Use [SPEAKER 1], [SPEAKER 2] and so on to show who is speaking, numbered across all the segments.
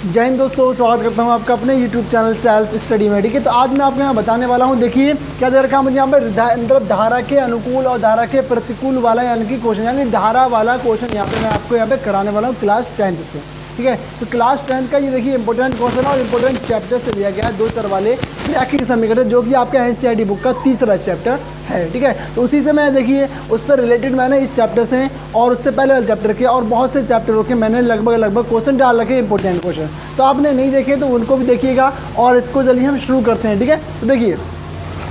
[SPEAKER 1] जय हिंद दोस्तों, स्वागत करता हूं आपका अपने YouTube चैनल सेल्फ स्टडी में। ठीक है, तो आज मैं आपको यहाँ बताने वाला हूं। देखिए क्या दे रखा है मुझे यहाँ पर, मतलब धारा के अनुकूल और धारा के प्रतिकूल वाला यानी कि क्वेश्चन, यानी धारा वाला क्वेश्चन यहाँ पे मैं आपको यहाँ पे कराने वाला हूँ क्लास 10th से। ठीक है, तो क्लास 10th का ये देखिए इंपॉर्टेंट क्वेश्चन और इंपॉर्टेंट चैप्टर से लिया गया है 2 सर वाले रैखिक समीकरण, जो कि आपका NCERT बुक का तीसरा चैप्टर है। ठीक है, तो उसी से मैं देखिए उससे रिलेटेड मैंने इस चैप्टर से और उससे पहले वाले चैप्टर के और बहुत से चैप्टरों के मैंने लगभग क्वेश्चन डाल रखे इंपॉर्टेंट क्वेश्चन। तो आपने नहीं देखे तो उनको भी देखिएगा और इसको जल्दी हम शुरू करते हैं। ठीक है, तो देखिए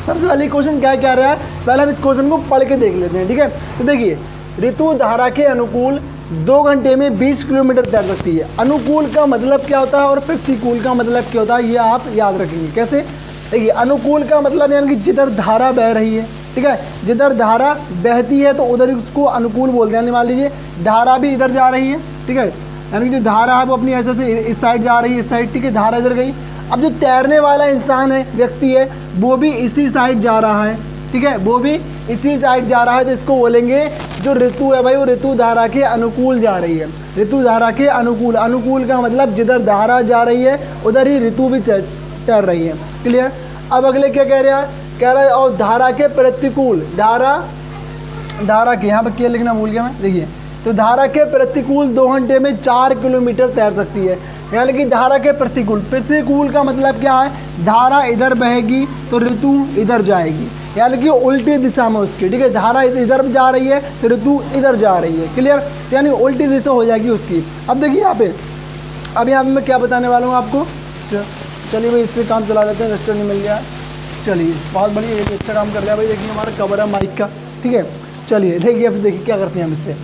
[SPEAKER 1] सबसे पहले क्वेश्चन क्या क्या रहा है, पहले हम इस क्वेश्चन को पढ़ के देख लेते हैं। ठीक है, तो देखिए ऋतु धारा के अनुकूल 2 घंटे में 20 किलोमीटर तैर सकती है। अनुकूल का मतलब क्या होता है और प्रतिकूल का मतलब क्या होता है, ये आप याद रखेंगे। कैसे? देखिए अनुकूल का मतलब यानी कि जिधर धारा बह रही है, ठीक है, जिधर धारा बहती है तो उधर उसको अनुकूल बोलते हैं। मान लीजिए धारा भी इधर जा रही है, ठीक है, यानी कि जो धारा है वो अपनी ऐसे से इस साइड जा रही है, इस साइड, ठीक है, धारा इधर गई। अब जो तैरने वाला इंसान है, व्यक्ति है, वो भी इसी साइड जा रहा है, ठीक है, वो भी इसी साइड जा रहा है, तो इसको बोलेंगे जो ऋतु है भाई वो ऋतु धारा के अनुकूल जा रही है। ऋतु धारा के अनुकूल, अनुकूल का मतलब जिधर धारा जा रही है उधर ही ऋतु भी तैर रही है। क्लियर? अब अगले क्या कह रहा है, कह रहा है और धारा के प्रतिकूल, धारा के यहाँ पर क्या लिखना भूल गया मैं, देखिए तो धारा के प्रतिकूल 2 घंटे में 4 किलोमीटर तैर सकती है। यानी कि धारा के प्रतिकूल, प्रतिकूल का मतलब क्या है, धारा इधर बहेगी तो ऋतु इधर जाएगी, यानी कि उल्टी दिशा में उसकी। ठीक है, धारा इधर जा रही है तो ऋतु इधर जा रही है। क्लियर? यानी उल्टी दिशा हो जाएगी उसकी। अब देखिए यहाँ पे, अब यहाँ पे मैं क्या बताने वाला हूँ आपको। चलिए भाई इससे काम चला लेते हैं, रजिस्टर नहीं मिल गया। चलिए बहुत बढ़िया, ये अच्छा काम कर लिया भाई। देखिए हमारा कवर है माइक का। ठीक है, चलिए देखिए अब देखिए क्या करते हैं हम इससे।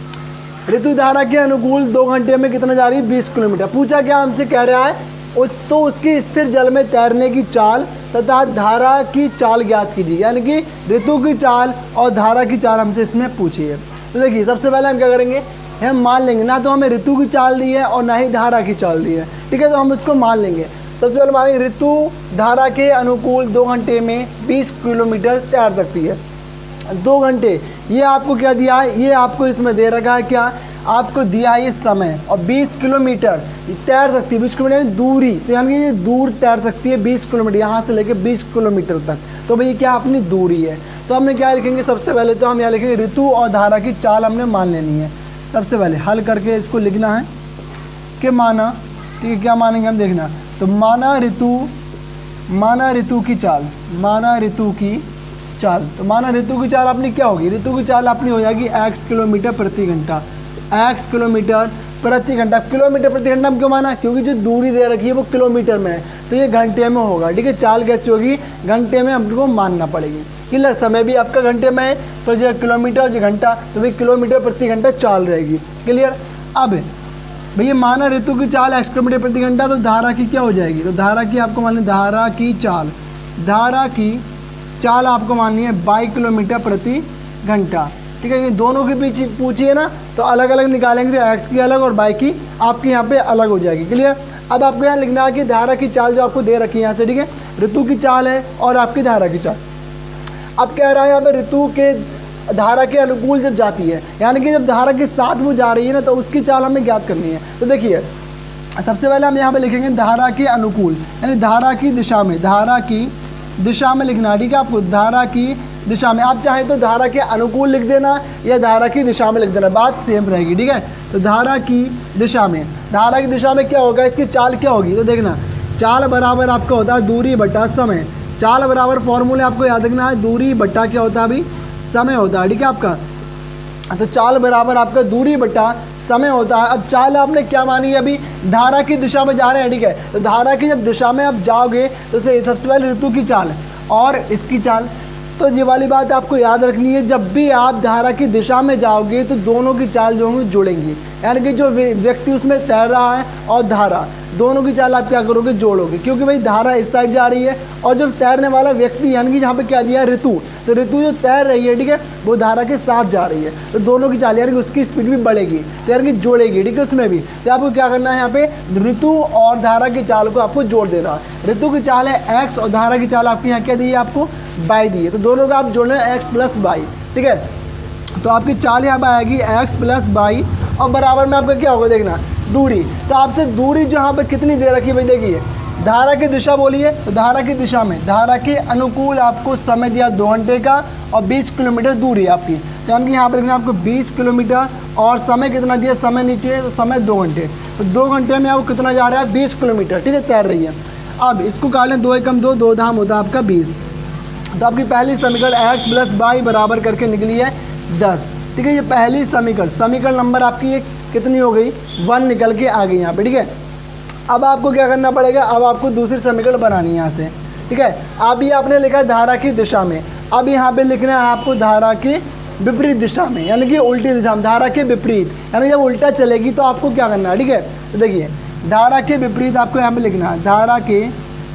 [SPEAKER 1] ऋतु धारा के अनुकूल 2 घंटे में कितना जा रही है, 20 किलोमीटर। पूछा क्या हमसे, कह रहा है तो उसकी स्थिर जल में तैरने की चाल तथा धारा की चाल ज्ञात कीजिए। यानी कि ऋतु की चाल और धारा की चाल हमसे इसमें पूछी है। तो देखिए सबसे पहले हम क्या करेंगे, हम मान लेंगे, ना तो हमें ऋतु की चाल दी है और ना ही धारा की चाल दी है। ठीक है, तो हम उसको मान लेंगे। सबसे पहले मानेंगे ऋतु धारा के अनुकूल 2 घंटे में 20 किलोमीटर तैर सकती है। 2 घंटे, ये आपको क्या दिया है, ये आपको इसमें दे रखा है, क्या आपको दिया है ये समय, और 20 किलोमीटर तैर सकती है। 20 किलोमीटर दूरी, तो यानी कि ये दूर तैर सकती है 20 किलोमीटर, यहाँ से लेके 20 किलोमीटर तक। तो भाई क्या अपनी दूरी है, तो हमने क्या लिखेंगे, सबसे पहले तो हम यहाँ लिखेंगे ऋतु और धारा की चाल हमने मान लेनी है। सबसे पहले हल करके इसको लिखना है कि माना, ठीक है, क्या मानेंगे हम, देखना, तो माना ऋतु की चाल, माना ऋतु की चाल, तो माना ऋतु की चाल अपनी क्या होगी, ऋतु की चाल अपनी हो जाएगी x किलोमीटर प्रति घंटा, x किलोमीटर प्रति घंटा। किलोमीटर प्रति घंटा हम क्यों माना, क्योंकि जो दूरी दे रखी है वो किलोमीटर में है, तो ये घंटे में होगा। ठीक है, चाल कैसी होगी, घंटे में हमको मानना पड़ेगी। क्लियर? समय भी आपका घंटे में है, तो जो किलोमीटर जो घंटा, तो भाई किलोमीटर प्रति घंटा चाल रहेगी। क्लियर? अब भैया माना ऋतु की चाल x किलोमीटर प्रति घंटा, तो धारा की क्या हो जाएगी, तो धारा की आपको माननी, धारा की चाल आपको माननी है 22 किलोमीटर प्रति घंटा। ठीक है, ये दोनों के बीच पूछी है ना, तो अलग अलग निकालेंगे, तो x की अलग और y की आपकी यहाँ पे अलग हो जाएगी। क्लियर? अब आपको यहाँ लिखना है कि धारा की चाल जो आपको दे रखी है यहाँ से, ठीक है, ऋतु की चाल है और आपकी धारा की चाल। अब कह रहा है यहाँ पे ऋतु के धारा के अनुकूल जब जाती है, यानी कि जब धारा के साथ वो जा रही है ना, तो उसकी चाल हमें ज्ञात करनी है। तो देखिए सबसे पहले हम यहाँ पे लिखेंगे धारा के अनुकूल, यानी धारा की दिशा में, धारा की दिशा में लिखना। ठीक है, आपको धारा की दिशा में, आप चाहे तो धारा के अनुकूल लिख देना या धारा की दिशा में लिख देना, बात सेम रहेगी। ठीक है, तो धारा की दिशा में, धारा की दिशा में क्या होगा, इसकी चाल क्या होगी, तो देखना, चाल बराबर आपका होता है दूरी बटा समय। चाल बराबर फॉर्मूले आपको याद रखना है, दूरी बटा क्या होता है अभी, समय होता है। ठीक है आपका, तो चाल बराबर आपका दूरी बटा समय होता है। अब चाल आपने क्या मानी है, अभी धारा की दिशा में जा रहे हैं। ठीक है, तो धारा की जब दिशा में आप जाओगे तो सबसे पहले ऋतु की चाल और इसकी चाल, तो ये वाली बात आपको याद रखनी है। जब भी आप धारा की दिशा में जाओगे तो दोनों की चाल जो होंगी जुड़ेंगी, यानी कि जो व्यक्ति उसमें तैर रहा है और धारा, दोनों की चाल आप क्या करोगे, जोड़ोगे, क्योंकि भाई धारा इस साइड जा रही है और जब तैरने वाला व्यक्ति, यानी कि यहाँ पे क्या दिया है, ऋतु, तो ऋतु जो तैर रही है, ठीक है, वो धारा के साथ जा रही है, तो दोनों की चाल, यानी कि उसकी स्पीड भी बढ़ेगी, तो यानी कि जोड़ेगी। ठीक है, उसमें भी तो आपको क्या करना है, यहाँ पे ऋतु और धारा की चाल को आपको जोड़ देना है। ऋतु की चाल है x और धारा की चाल आपकी यहाँ क्या दी है, आपको y दी है, तो दोनों का आप जोड़ना है x + y। ठीक है, तो आपकी चाल यहाँ पर आएगी x + y और बराबर में आपका क्या होगा, देखना दूरी। तो आपसे दूरी जो यहाँ पे कितनी दे रखी है भाई, देखिए धारा की दिशा बोलिए, तो धारा की दिशा में धारा के अनुकूल आपको समय दिया 2 घंटे का और 20 किलोमीटर दूरी आपकी। तो यानी कि यहाँ पर लिखना आपको 20 किलोमीटर और समय कितना दिया, समय नीचे है तो समय 2 घंटे। तो 2 घंटे में आपको कितना जा रहा है, 20 किलोमीटर, ठीक है, तैर रही है। अब इसको काट लें, 2 एकम 2, 2 धाम होता है आपका 20। तो आपकी पहली समीकरण x प्लस वाई बराबर करके निकली है 10, ठीक है। ये पहली समीकरण नंबर आपकी ये कितनी हो गई, 1 निकल के आ गई यहाँ पे, ठीक है। अब आपको क्या करना पड़ेगा, अब आपको दूसरी समीकरण बनानी है यहाँ से, ठीक है। अब ये आपने लिखा है धारा की दिशा में, अब यहाँ पे लिखना है आपको धारा की विपरीत दिशा में, यानी कि उल्टी दिशा में, धारा के विपरीत, यानी जब उल्टा चलेगी तो आपको क्या करना है, ठीक है। तो देखिए धारा के विपरीत आपको यहाँ पे लिखना है, धारा के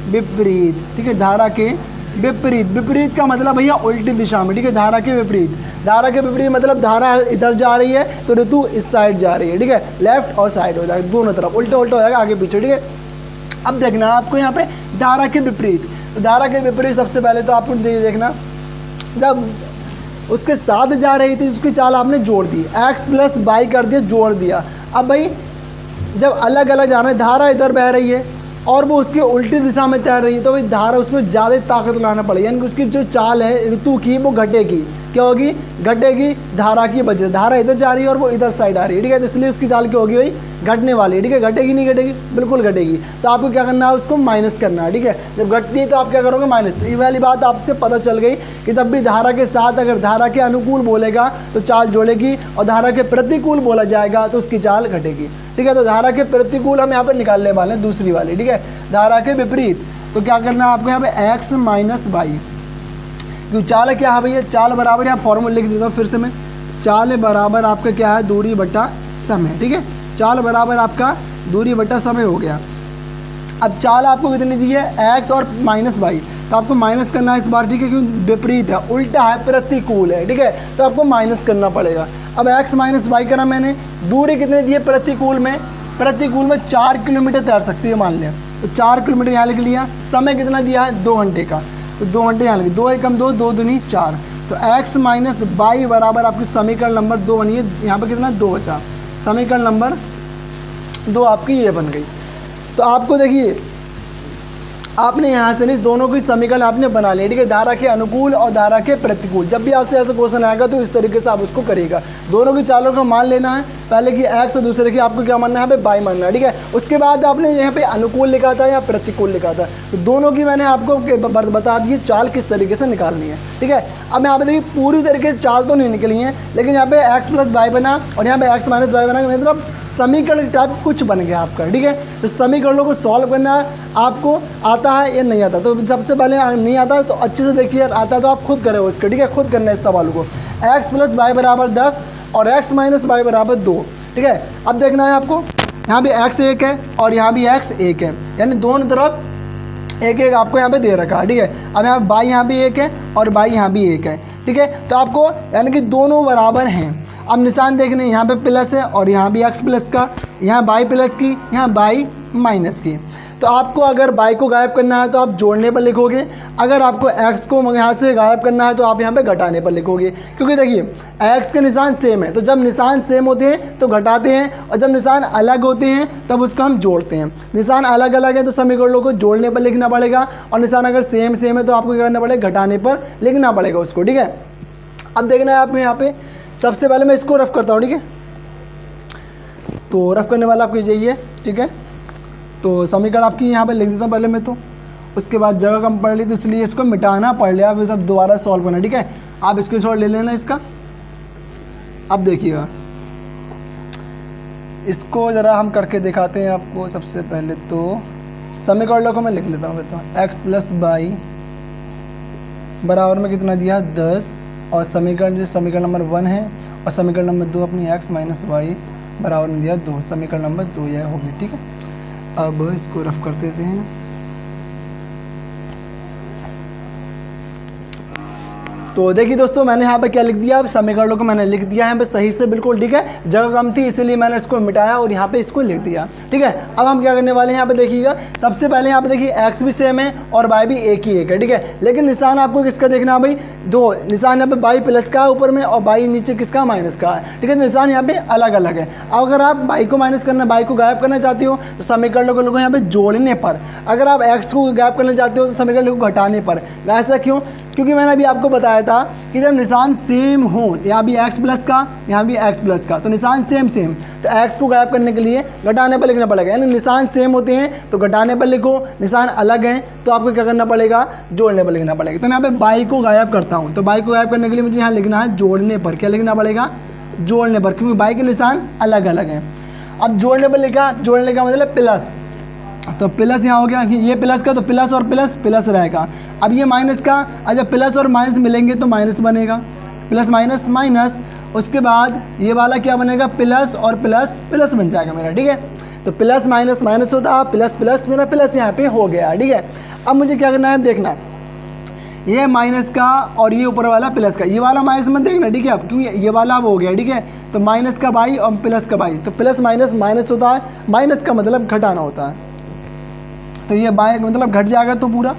[SPEAKER 1] विपरीत, ठीक है, धारा के विपरीत, विपरीत का मतलब भैया उल्टी दिशा में, ठीक है, धारा के विपरीत। धारा के विपरीत मतलब धारा इधर जा रही है तो ऋतु इस साइड जा रही है, ठीक है, लेफ्ट और साइड हो जाएगा, दोनों तरफ उल्टा उल्टा हो जाएगा, आगे पीछे, ठीक है। अब देखना आपको यहाँ पे धारा के विपरीत, तो धारा के विपरीत सबसे पहले तो आपको देखना, जब उसके साथ जा रही थी उसकी चाल आपने जोड़ दी, x प्लस वाई कर दिया, जोड़ दिया। अब भाई जब अलग अलग जाना है, धारा इधर बह रही है और वो उसकी उल्टी दिशा में तैर रही है, तो भाई धारा उसमें ज़्यादा ताकत लाना पड़ेगी, यानी कि उसकी जो चाल है ऋतु की वो घटेगी, क्या होगी, घटेगी धारा की वजह से। धारा इधर जा रही है और वो इधर साइड आ रही है, ठीक है, तो इसलिए उसकी चाल क्या होगी भाई, घटने वाली है, ठीक है। घटेगी नहीं घटेगी, बिल्कुल घटेगी। तो आपको क्या करना है, उसको माइनस करना है, ठीक है। जब घटती है तो आप क्या करोगे, माइनस। तो ये वाली बात आपसे पता चल गई कि जब भी धारा के साथ अगर धारा के अनुकूल बोलेगा तो चाल जोड़ेगी और धारा के प्रतिकूल बोला जाएगा तो उसकी चाल घटेगी, ठीक है। तो धारा के प्रतिकूल हम यहाँ पर निकालने वाले हैं, दूसरी वाली, ठीक है। धारा के विपरीत तो क्या करना है आपको यहाँ पे x माइनस वाई, क्योंकि चाल क्या है भैया, चाल बराबर, यहाँ फॉर्मूला लिख देता हूँ फिर से मैं, चाल बराबर आपका क्या है, दूरी बटा समय, ठीक है। चाल बराबर आपका दूरी बटा समय हो गया। अब चाल आपको कितनी दी है, x और माइनस वाई, तो आपको माइनस करना है इस बार, ठीक है, क्योंकि विपरीत है, उल्टा है, प्रतिकूल है, ठीक है, तो आपको माइनस करना पड़ेगा। अब x माइनस वाई करा मैंने, दूरी कितनी दी है प्रतिकूल में, प्रतिकूल में 4 किलोमीटर तैर सकती है मान लें, तो 4 किलोमीटर यहाँ लिख लिया। समय कितना दिया है, 2 घंटे का, तो 2 घंटे यहाँ लिख, 2 एकम 2, 2 दूनी 4, तो x माइनस वाई बराबर आपकी समीकरण नंबर 2 बनी है, यहाँ पर कितना 2 बचा, समीकरण नंबर 2 आपकी ये बन गई। तो आपको देखिए आपने यहाँ से नहीं, दोनों की समीकरण आपने बना लिया, ठीक है, धारा के अनुकूल और धारा के प्रतिकूल। जब भी आपसे ऐसा क्वेश्चन आएगा तो इस तरीके से आप उसको करिएगा। दोनों की चालों को मान लेना है, पहले की x और दूसरे की आपको क्या मानना है, यहाँ पे वाई मानना है, ठीक है। उसके बाद आपने यहाँ पे अनुकूल लिखा था या प्रतिकूल लिखा था, तो दोनों की मैंने आपको बता दी चाल किस तरीके से निकालनी है, ठीक है। अब यहाँ पे देखिए पूरी तरीके से चाल तो नहीं निकली है, लेकिन यहाँ पे x प्लस वाई बना और यहाँ पे x माइनस वाई बना, मतलब समीकरण टाइप कुछ बन गया आपका, ठीक है। तो समीकरणों को सॉल्व करना आपको आता है या नहीं आता, तो सबसे पहले नहीं आता तो अच्छे से देखिए, आता तो आप खुद करें उसके, ठीक है, खुद करना है इस सवाल को। x प्लस वाई बराबर 10 और x माइनस वाई बराबर 2, ठीक है। अब देखना है आपको, यहाँ भी x 1 है और यहाँ भी x 1 है, यानी दोनों तरफ एक एक आपको यहाँ पे दे रखा है, ठीक है। अब यहाँ बाई यहाँ भी 1 है और बाई यहाँ भी 1 है, ठीक है। तो आपको यानी कि दोनों बराबर हैं। अब निशान देखने, यहाँ पे प्लस है और यहाँ भी x प्लस का, यहाँ बाई प्लस की, यहाँ बाई माइनस की। तो आपको अगर बाई को गायब करना है तो आप जोड़ने पर लिखोगे, अगर आपको x को यहाँ से गायब करना है तो आप यहाँ पे घटाने पर लिखोगे, क्योंकि देखिए x के निशान सेम है, तो जब निशान सेम होते हैं तो घटाते हैं और जब निशान अलग होते हैं तब उसको हम जोड़ते हैं। निशान अलग अलग है तो समीकरणों को जोड़ने पर लिखना पड़ेगा और निशान अगर सेम है तो आपको क्या करना पड़ेगा, घटाने पर लिखना पड़ेगा उसको, ठीक है। अब देखना है आपको यहाँ पे, सबसे पहले मैं इसको रफ करता हूँ, ठीक है। तो रफ करने वाला आपको यही है, ठीक है। तो समीकरण आपकी यहाँ पे लिख देता हूँ पहले मैं, तो उसके बाद जगह कम पड़ ली तो इसलिए इसको मिटाना पड़ लिया, फिर सब दोबारा सॉल्व करना, ठीक है। आप स्क्रीनशॉट ले लेना इसका। अब देखिएगा इसको ज़रा हम करके दिखाते हैं आपको। सबसे पहले तो समीकरणों को मैं लिख लेता हूँ, तो x प्लस वाई बराबर में कितना दिया 10 और समीकरण जो समीकरण नंबर 1 है और समीकरण नंबर 2 अपनी x माइनस वाई बराबर में दिया 2, समीकरण नंबर 2 यह होगी, ठीक है। अब इसको रफ कर देते हैं। तो देखिए दोस्तों, मैंने यहाँ पे क्या लिख दिया, समीकरणों को मैंने लिख दिया है पे सही से, बिल्कुल ठीक है। जगह कम थी इसलिए मैंने इसको मिटाया और यहाँ पे इसको लिख दिया, ठीक है। अब हम क्या करने वाले हैं, यहाँ पे देखिएगा, सबसे पहले यहाँ पे देखिए एक्स भी सेम है और वाई भी एक ही एक है, ठीक है। लेकिन निशान आपको किसका देखना है भाई, दो निशान यहाँ पे वाई प्लस का है ऊपर में और वाई नीचे किसका, माइनस का है, ठीक है। निशान यहाँ पे अलग अलग है। अब अगर आप वाई को माइनस करना, वाई को गायब करना चाहते हो तो समीकरणों को यहाँ पे जोड़ने पर, अगर आप एक्स को गायब करना चाहते हो तो समीकरण को घटाने पर। ऐसा क्यों, क्योंकि मैंने अभी आपको बताया था कि जब निशान सेम हो, यहाँ भी एक्स प्लस का, यहाँ भी एक्स प्लस का, तो निशान सेम तो एक्स को गायब करने के लिए घटाने पर लिखना पड़ेगा। यानी निशान सेम होते हैं तो घटाने पर लिखो, निशान अलग हैं तो आपको क्या करना पड़ेगा, जोड़ने पर लिखना पड़ेगा। तो मैं यहाँ पे बाई को गायब करता हूँ, तो बाई को गायब करने के लिए मुझे यहाँ लिखना है जोड़ने पर। क्या लिखना पड़ेगा, जोड़ने पर, क्योंकि बाई के निशान अलग अलग हैं। अब जोड़ने पर लिखा, जोड़ने का मतलब प्लस, तो प्लस यहाँ हो गया, ये प्लस का तो प्लस और प्लस प्लस रहेगा। अब ये माइनस का, अच्छा प्लस और माइनस मिलेंगे तो माइनस बनेगा, प्लस माइनस माइनस, उसके बाद ये वाला क्या बनेगा, प्लस और प्लस प्लस बन जाएगा मेरा, ठीक है। तो प्लस माइनस माइनस होता है, प्लस प्लस, मेरा प्लस यहाँ पे हो गया, ठीक है। अब मुझे क्या करना है, देखना ये माइनस का और ये ऊपर वाला प्लस का, ये वाला माइनस मत देखना, ठीक है। अब क्योंकि ये वाला अब हो गया, ठीक है। तो माइनस का बाई और प्लस का बाई, तो प्लस माइनस माइनस होता है, माइनस का मतलब घटाना होता है, तो ये बाई मतलब घट जाएगा तो पूरा,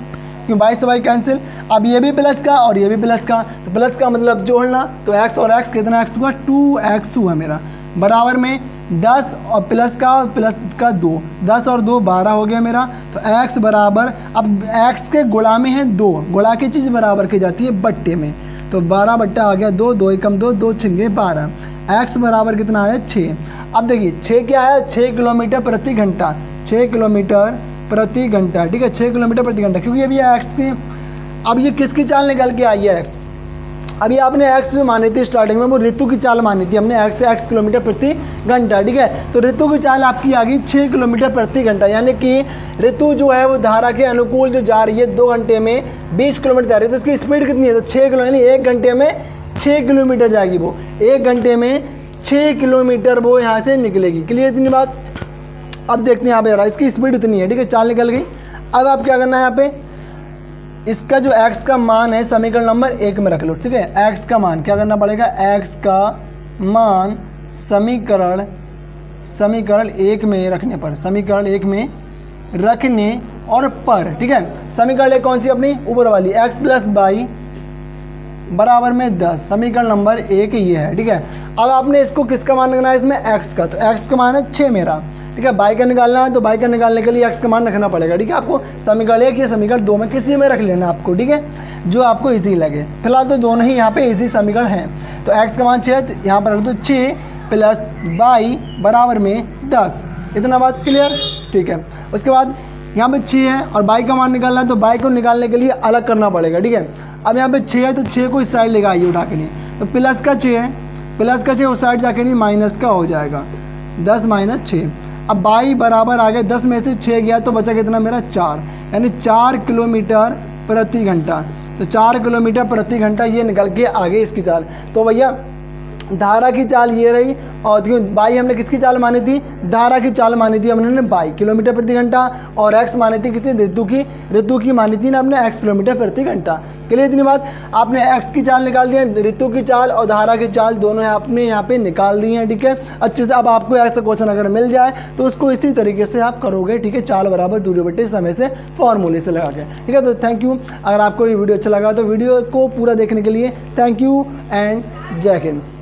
[SPEAKER 1] क्यों बाई से बाई कैंसिल। अब ये भी प्लस का और ये भी प्लस का, तो प्लस का मतलब जोड़ना, तो एक्स और एक्स कितना एक्स हुआ, 2x हुआ मेरा, बराबर में 10 और प्लस का 2, 10 और 2 12 हो गया मेरा। तो x बराबर, अब x के गुणा में है 2, गुणा की चीज़ बराबर की जाती है बट्टे में, तो 12 बट्टा आ गया 2, 2 एकम 2, 2 छिंगे 12, x बराबर कितना आया 6। अब देखिए 6 क्या है, 6 किलोमीटर प्रति घंटा, 6 किलोमीटर प्रति घंटा, ठीक है, 6 किलोमीटर प्रति घंटा, क्योंकि अभी एक्स की, अब ये किसकी चाल निकल के आई है एक्स, अभी आपने एक्स जो मानी थी स्टार्टिंग में वो ऋतु की चाल मानी थी हमने, एक्स से एक्स किलोमीटर प्रति घंटा, ठीक है। तो ऋतु की चाल आपकी आ गई 6 किलोमीटर प्रति घंटा, यानी कि ऋतु जो है वो धारा के अनुकूल जो जा रही है 2 घंटे में 20 किलोमीटर जा रही है, तो उसकी स्पीड कितनी है, तो 6 किलो, यानी 1 घंटे में 6 किलोमीटर जाएगी वो, 1 घंटे में 6 किलोमीटर वो यहाँ से निकलेगी। क्लियर इतनी बात। अब देखते हैं यहाँ पे यार इसकी स्पीड इतनी है, ठीक है, चाल निकल गई। अब आप क्या करना है, यहाँ पे इसका जो x का मान है समीकरण नंबर 1 में रख लो, ठीक है। x का मान क्या करना पड़ेगा, x का मान समीकरण 1 में रखने पर, समीकरण 1 में रखने और पर, ठीक है। समीकरण 1 कौन सी अपनी ऊपर वाली, x प्लस वाई बराबर में 10, समीकरण नंबर 1 ये है, ठीक है। अब आपने इसको किसका मान रखना है, इसमें x का, तो x का मान है 6 मेरा, ठीक है। बाई का निकालना है तो बाई का निकालने के लिए x का मान रखना पड़ेगा, ठीक है। आपको समीकरण 1 या समीकरण 2 में किसी में रख लेना आपको, ठीक है, जो आपको इजी लगे। फिलहाल तो दोनों ही यहाँ पे इजी समीकरण हैं। तो x का मान 6 है, यहाँ पर रख दो 6 प्लस बाई बराबर में 10, इतना बात क्लियर, ठीक है। उसके बाद यहाँ पे 6 है और बाई का मान निकालना है, तो बाई को निकालने के लिए अलग करना पड़ेगा, ठीक है। अब यहाँ पे 6 है तो 6 को इस साइड लेकर आइए उठा के, नहीं तो प्लस का 6 है, प्लस का 6 उस साइड जाके नहीं माइनस का हो जाएगा, 10 माइनस 6। अब बाई बराबर आ गया 10 में से 6 गया तो बचा कितना मेरा 4, यानी 4 किलोमीटर प्रति घंटा। तो 4 किलोमीटर प्रति घंटा ये निकल के आ गई इसकी चाल। तो भैया धारा की चाल ये रही, और क्यों बाई हमने किसकी चाल मानी थी, धारा की चाल मानी थी हमने बाई किलोमीटर प्रति घंटा, और एक्स मानी थी किसी ऋतु की मानी थी ना हमने एक्स किलोमीटर प्रति घंटा। क्लियर इतनी बात। आपने एक्स की चाल निकाल दी है, ऋतु की चाल और धारा की चाल दोनों आपने यहाँ पे निकाल दी है, ठीक है। अच्छे से अब आपको ऐसा क्वेश्चन अगर मिल जाए तो उसको इसी तरीके से आप करोगे, ठीक है, चाल बराबर दूरी बटे समय से फॉर्मूले से लगा के, ठीक है। तो थैंक यू। अगर आपको ये वीडियो अच्छा लगा तो वीडियो को पूरा देखने के लिए थैंक यू एंड जय हिंद।